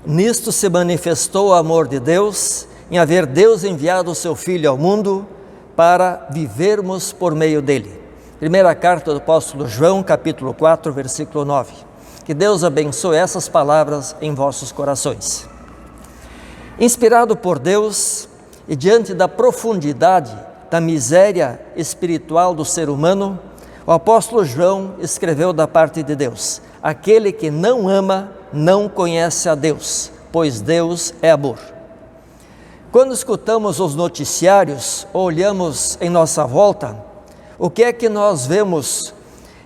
Nisto se manifestou o amor de Deus, em haver Deus enviado o seu Filho ao mundo para vivermos por meio dele. Primeira carta do apóstolo João, capítulo 4, versículo 9. Que Deus abençoe essas palavras em vossos corações. Inspirado por Deus e diante da profundidade da miséria espiritual do ser humano, o apóstolo João escreveu da parte de Deus: aquele que não ama não conhece a Deus, pois Deus é amor. Quando escutamos os noticiários ou olhamos em nossa volta, o que é que nós vemos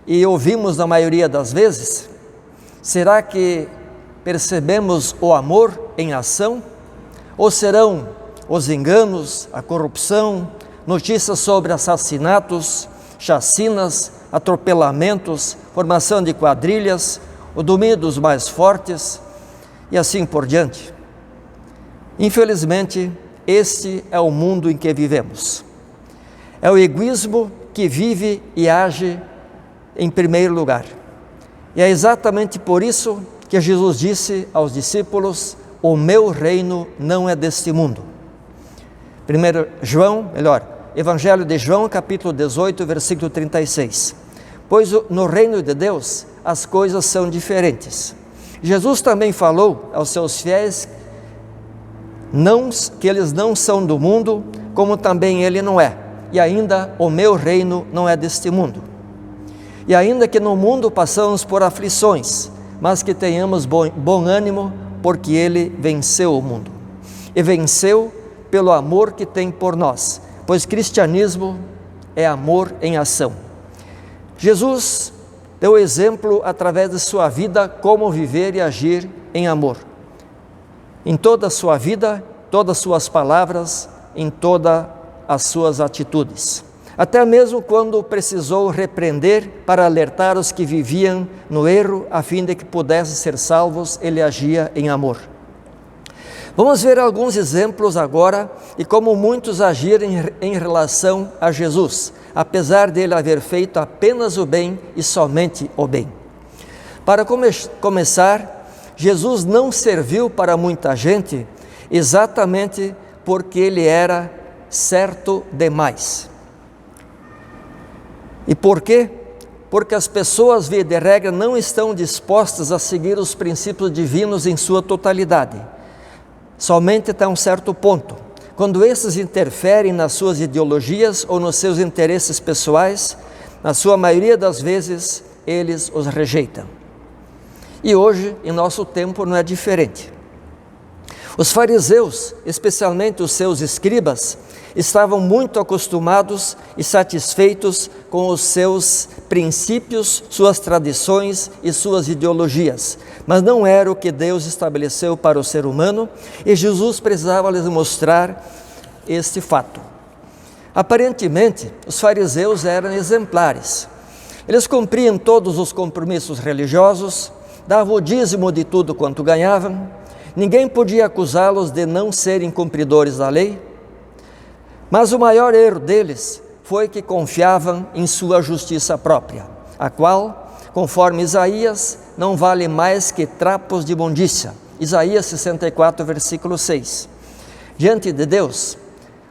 e ouvimos na maioria das vezes? Será que percebemos o amor em ação? Ou serão os enganos, a corrupção, notícias sobre assassinatos, chacinas, atropelamentos, formação de quadrilhas, o domínio dos mais fortes e assim por diante? Infelizmente, este é o mundo em que vivemos. É o egoísmo que vive e age em primeiro lugar. E é exatamente por isso que Jesus disse aos discípulos: o meu reino não é deste mundo. Evangelho de João, capítulo 18, versículo 36. Pois no reino de Deus as coisas são diferentes. Jesus também falou aos seus fiéis que eles não são do mundo, como também ele não é. E ainda o meu reino não é deste mundo. E ainda que no mundo passamos por aflições, mas que tenhamos bom ânimo, porque ele venceu o mundo. E venceu pelo amor que tem por nós, pois cristianismo é amor em ação. Jesus deu exemplo através de sua vida como viver e agir em amor. Em toda a sua vida, todas as suas palavras, em todas as suas atitudes. Até mesmo quando precisou repreender para alertar os que viviam no erro, a fim de que pudessem ser salvos, ele agia em amor. Vamos ver alguns exemplos agora de como muitos agiram em relação a Jesus, apesar dele haver feito apenas o bem e somente o bem. Para começar, Jesus não serviu para muita gente exatamente porque ele era certo demais. E por quê? Porque as pessoas, via de regra, não estão dispostas a seguir os princípios divinos em sua totalidade, somente até um certo ponto. Quando esses interferem nas suas ideologias ou nos seus interesses pessoais, na sua maioria das vezes, eles os rejeitam. E hoje, em nosso tempo, não é diferente. Os fariseus, especialmente os seus escribas, estavam muito acostumados e satisfeitos com os seus princípios, suas tradições e suas ideologias, mas não era o que Deus estabeleceu para o ser humano, e Jesus precisava lhes mostrar este fato. Aparentemente, os fariseus eram exemplares. Eles cumpriam todos os compromissos religiosos, davam o dízimo de tudo quanto ganhavam, ninguém podia acusá-los de não serem cumpridores da lei. Mas o maior erro deles foi que confiavam em sua justiça própria, a qual, conforme Isaías, não vale mais que trapos de imundícia. Isaías 64, versículo 6. Diante de Deus,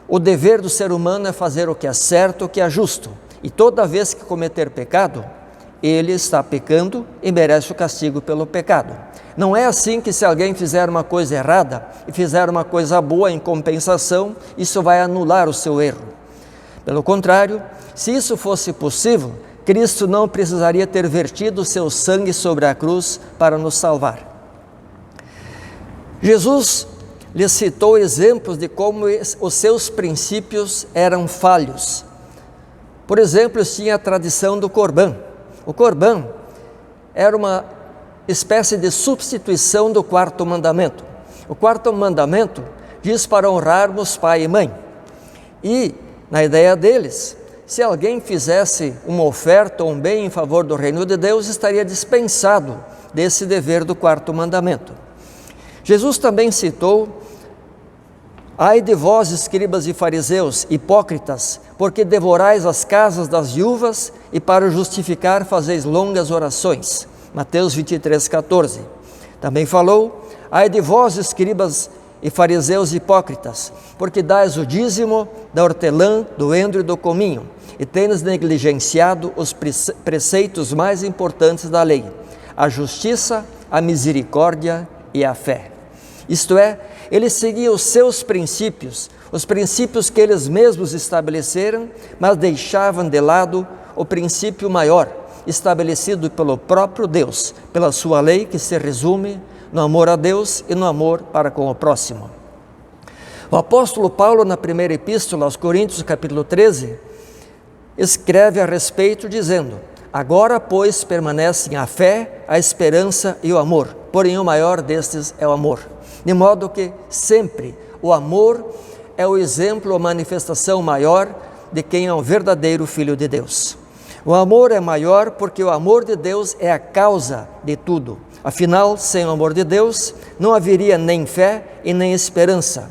o dever do ser humano é fazer o que é certo, o que é justo, e toda vez que cometer pecado, ele está pecando e merece o castigo pelo pecado. Não é assim que, se alguém fizer uma coisa errada e fizer uma coisa boa em compensação, isso vai anular o seu erro. Pelo contrário, se isso fosse possível, Cristo não precisaria ter vertido o seu sangue sobre a cruz para nos salvar. Jesus lhes citou exemplos de como os seus princípios eram falhos. Por exemplo, tinha a tradição do Corbã. O Corbã era uma espécie de substituição do quarto mandamento. O quarto mandamento diz para honrarmos pai e mãe. E, na ideia deles, se alguém fizesse uma oferta ou um bem em favor do reino de Deus, estaria dispensado desse dever do quarto mandamento. Jesus também citou: ai de vós, escribas e fariseus, hipócritas, porque devorais as casas das viúvas e para justificar fazeis longas orações. Mateus 23, 14. Também falou: ai de vós, escribas e fariseus hipócritas, porque dais o dízimo da hortelã, do endro e do cominho, e tendes negligenciado os preceitos mais importantes da lei, a justiça, a misericórdia e a fé. Isto é, eles seguiam os seus princípios, os princípios que eles mesmos estabeleceram, mas deixavam de lado o princípio maior, estabelecido pelo próprio Deus, pela sua lei, que se resume no amor a Deus e no amor para com o próximo. O apóstolo Paulo, na primeira epístola aos Coríntios, capítulo 13, escreve a respeito dizendo: agora, pois, permanecem a fé, a esperança e o amor, porém o maior destes é o amor. De modo que sempre o amor é o exemplo, a manifestação maior de quem é um verdadeiro filho de Deus. O amor é maior porque o amor de Deus é a causa de tudo. Afinal, sem o amor de Deus, não haveria nem fé e nem esperança.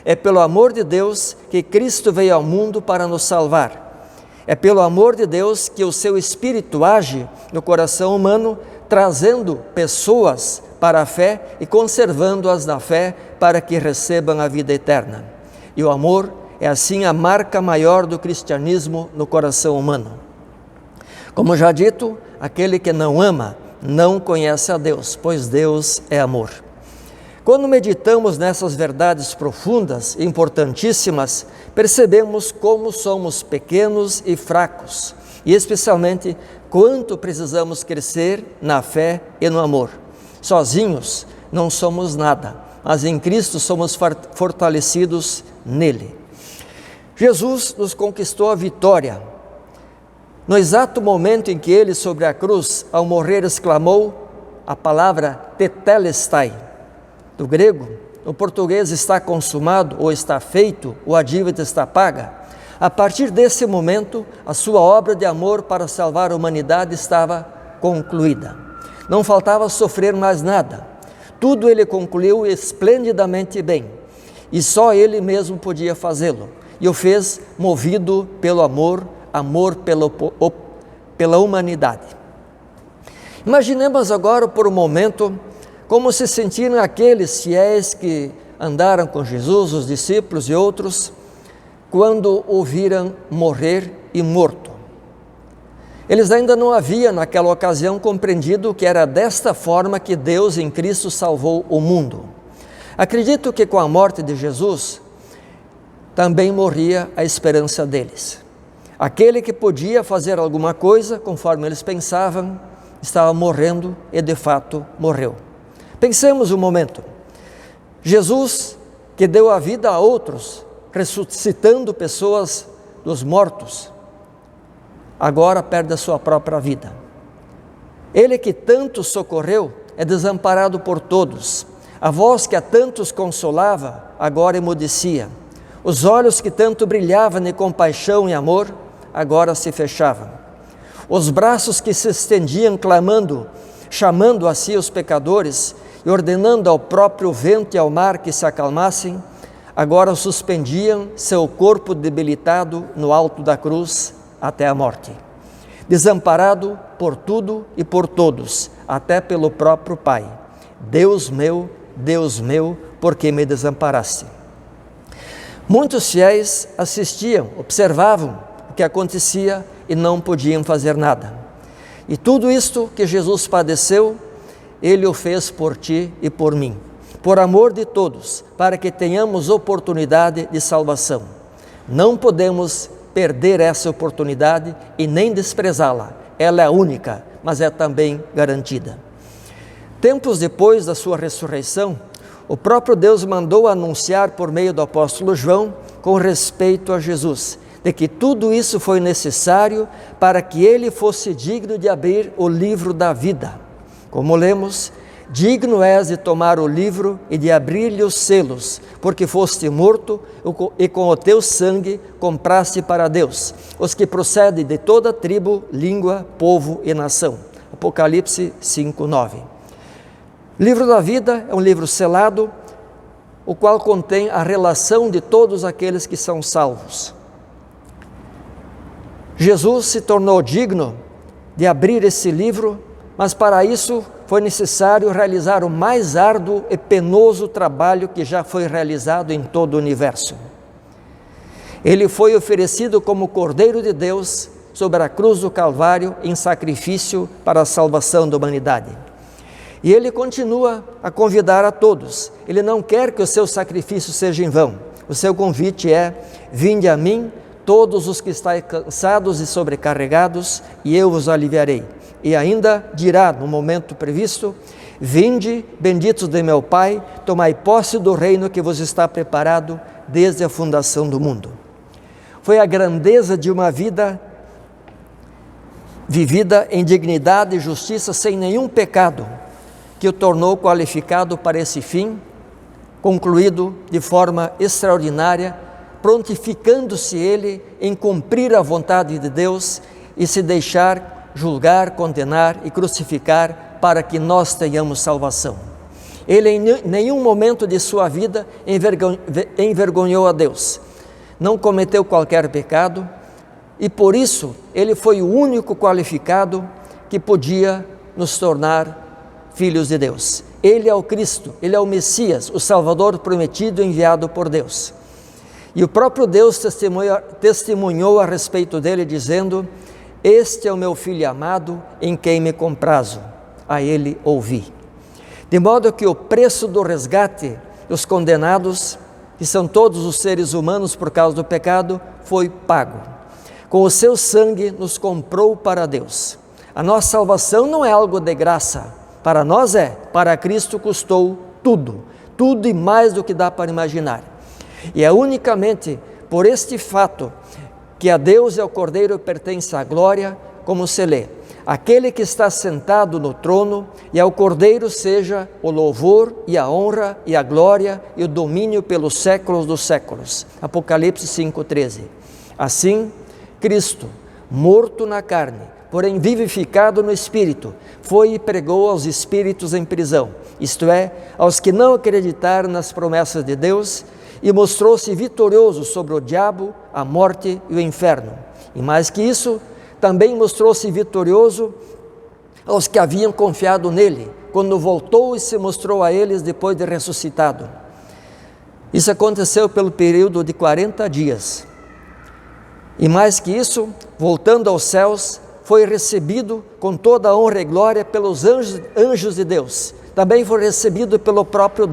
É pelo amor de Deus que Cristo veio ao mundo para nos salvar. É pelo amor de Deus que o seu Espírito age no coração humano, trazendo pessoas para a fé e conservando-as na fé para que recebam a vida eterna. E o amor é assim a marca maior do cristianismo no coração humano. Como já dito, aquele que não ama não conhece a Deus, pois Deus é amor. Quando meditamos nessas verdades profundas e importantíssimas, percebemos como somos pequenos e fracos, e especialmente quanto precisamos crescer na fé e no amor. Sozinhos não somos nada, mas em Cristo somos fortalecidos nele. Jesus nos conquistou a vitória. No exato momento em que ele, sobre a cruz, ao morrer, exclamou a palavra tetelestai, do grego, no português está consumado ou está feito, ou a dívida está paga. A partir desse momento, a sua obra de amor para salvar a humanidade estava concluída. Não faltava sofrer mais nada. Tudo ele concluiu esplendidamente bem, e só ele mesmo podia fazê-lo, e o fez movido pelo amor pela humanidade. Imaginemos agora por um momento como se sentiram aqueles fiéis que andaram com Jesus, os discípulos e outros, quando o viram morrer e morto. Eles ainda não haviam naquela ocasião compreendido que era desta forma que Deus em Cristo salvou o mundo. Acredito que com a morte de Jesus também morria a esperança deles. Aquele que podia fazer alguma coisa, conforme eles pensavam, estava morrendo e de fato morreu. Pensemos um momento. Jesus, que deu a vida a outros, ressuscitando pessoas dos mortos, agora perde a sua própria vida. Ele que tanto socorreu é desamparado por todos. A voz que a tantos consolava agora emudecia. Os olhos que tanto brilhavam de compaixão e amor agora se fechavam. Os braços que se estendiam clamando, chamando a si os pecadores e ordenando ao próprio vento e ao mar que se acalmassem, agora suspendiam seu corpo debilitado no alto da cruz até a morte. Desamparado por tudo e por todos, até pelo próprio Pai. Deus meu, por que me desamparaste? Muitos fiéis assistiam, observavam o que acontecia e não podiam fazer nada. E tudo isto que Jesus padeceu, Ele o fez por ti e por mim, por amor de todos, para que tenhamos oportunidade de salvação. Não podemos perder essa oportunidade e nem desprezá-la. Ela é única, mas é também garantida. Tempos depois da sua ressurreição, o próprio Deus mandou anunciar por meio do apóstolo João, com respeito a Jesus, de que tudo isso foi necessário para que ele fosse digno de abrir o livro da vida. Como lemos, digno és de tomar o livro e de abrir-lhe os selos, porque foste morto e com o teu sangue compraste para Deus os que procedem de toda tribo, língua, povo e nação. Apocalipse 5:9. Livro da vida é um livro selado, o qual contém a relação de todos aqueles que são salvos. Jesus se tornou digno de abrir esse livro, mas para isso foi necessário realizar o mais árduo e penoso trabalho que já foi realizado em todo o universo. Ele foi oferecido como Cordeiro de Deus sobre a cruz do Calvário em sacrifício para a salvação da humanidade. E Ele continua a convidar a todos. Ele não quer que o seu sacrifício seja em vão. O seu convite é: vinde a mim, todos os que estáis cansados e sobrecarregados, e eu vos aliviarei. E ainda dirá no momento previsto: vinde, benditos de meu Pai, tomai posse do reino que vos está preparado desde a fundação do mundo. Foi a grandeza de uma vida vivida em dignidade e justiça, sem nenhum pecado, que o tornou qualificado para esse fim, concluído de forma extraordinária, prontificando-se ele em cumprir a vontade de Deus e se deixar julgar, condenar e crucificar para que nós tenhamos salvação. Ele em nenhum momento de sua vida envergonhou a Deus, não cometeu qualquer pecado e por isso ele foi o único qualificado que podia nos tornar filhos de Deus. Ele é o Cristo, Ele é o Messias, o Salvador prometido e enviado por Deus. E o próprio Deus testemunhou a respeito dele, dizendo: este é o meu Filho amado, em quem me comprazo, a Ele ouvi. De modo que o preço do resgate dos condenados, que são todos os seres humanos por causa do pecado, foi pago. Com o seu sangue nos comprou para Deus. A nossa salvação não é algo de graça, para nós é, para Cristo custou tudo, tudo e mais do que dá para imaginar. E é unicamente por este fato que a Deus e ao Cordeiro pertence a glória, como se lê: aquele que está sentado no trono, e ao Cordeiro seja o louvor e a honra e a glória e o domínio pelos séculos dos séculos. Apocalipse 5,13. Assim, Cristo, morto na carne, porém vivificado no Espírito, foi e pregou aos espíritos em prisão, isto é, aos que não acreditaram nas promessas de Deus, e mostrou-se vitorioso sobre o diabo, a morte e o inferno. E mais que isso, também mostrou-se vitorioso aos que haviam confiado nele, quando voltou e se mostrou a eles depois de ressuscitado. Isso aconteceu pelo período de 40 dias. E mais que isso, voltando aos céus, foi recebido com toda a honra e glória pelos anjos de Deus. Também foi recebido pelo próprio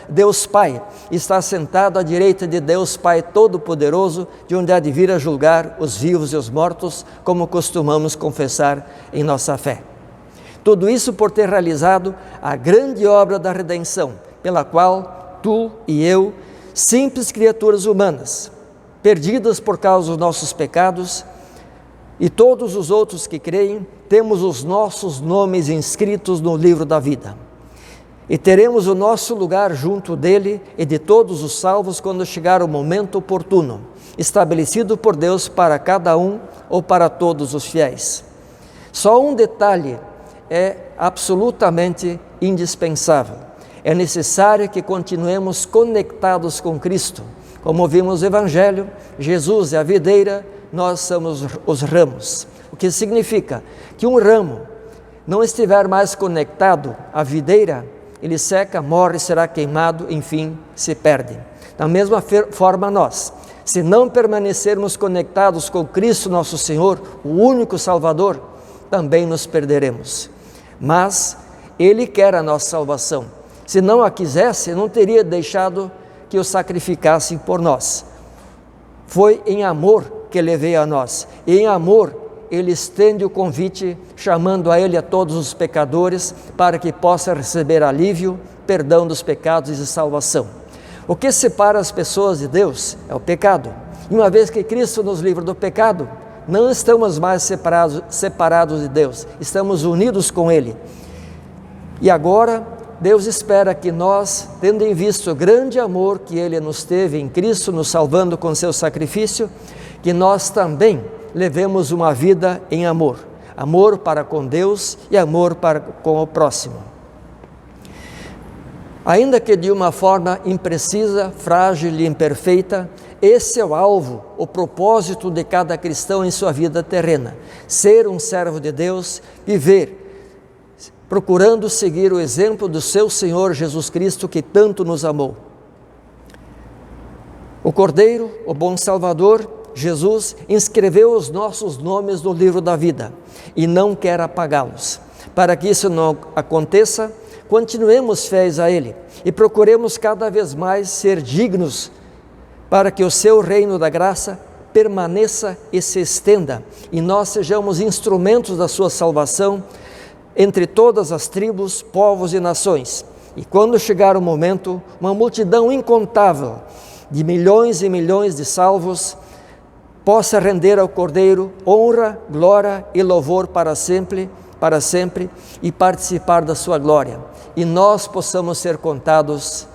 Deus Pai, está sentado à direita de Deus Pai Todo-Poderoso, de onde há de vir a julgar os vivos e os mortos, como costumamos confessar em nossa fé. Tudo isso por ter realizado a grande obra da redenção, pela qual tu e eu, simples criaturas humanas, perdidas por causa dos nossos pecados, e todos os outros que creem, temos os nossos nomes inscritos no livro da vida. E teremos o nosso lugar junto dele e de todos os salvos quando chegar o momento oportuno, estabelecido por Deus para cada um ou para todos os fiéis. Só um detalhe é absolutamente indispensável. É necessário que continuemos conectados com Cristo. Como vimos no Evangelho, Jesus é a videira, nós somos os ramos. O que significa que um ramo não estiver mais conectado à videira, ele seca, morre, será queimado, enfim, se perde. Da mesma forma nós, se não permanecermos conectados com Cristo nosso Senhor, o único Salvador, também nos perderemos. Mas Ele quer a nossa salvação. Se não a quisesse, não teria deixado que o sacrificassem por nós. Foi em amor que Ele veio a nós, e em amor Ele estende o convite, chamando a Ele a todos os pecadores, para que possa receber alívio, perdão dos pecados e salvação. O que separa as pessoas de Deus é o pecado. E uma vez que Cristo nos livra do pecado, não estamos mais separados de Deus, estamos unidos com Ele. E agora, Deus espera que nós, tendo em vista o grande amor que Ele nos teve em Cristo, nos salvando com seu sacrifício, que nós também levemos uma vida em amor, amor para com Deus e amor para com o próximo. Ainda que de uma forma imprecisa, frágil e imperfeita, esse é o alvo, o propósito de cada cristão em sua vida terrena: ser um servo de Deus, viver procurando seguir o exemplo do seu Senhor Jesus Cristo, que tanto nos amou. O Cordeiro, o bom Salvador, Jesus, inscreveu os nossos nomes no livro da vida e não quer apagá-los. Para que isso não aconteça, continuemos fiéis a Ele e procuremos cada vez mais ser dignos para que o seu reino da graça permaneça e se estenda e nós sejamos instrumentos da sua salvação entre todas as tribos, povos e nações. E quando chegar o momento, uma multidão incontável de milhões e milhões de salvos possa render ao Cordeiro honra, glória e louvor para sempre e participar da sua glória. E nós possamos ser contados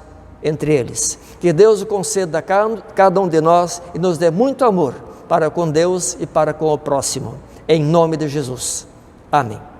entre eles. Que Deus o conceda a cada um de nós e nos dê muito amor para com Deus e para com o próximo. Em nome de Jesus. Amém.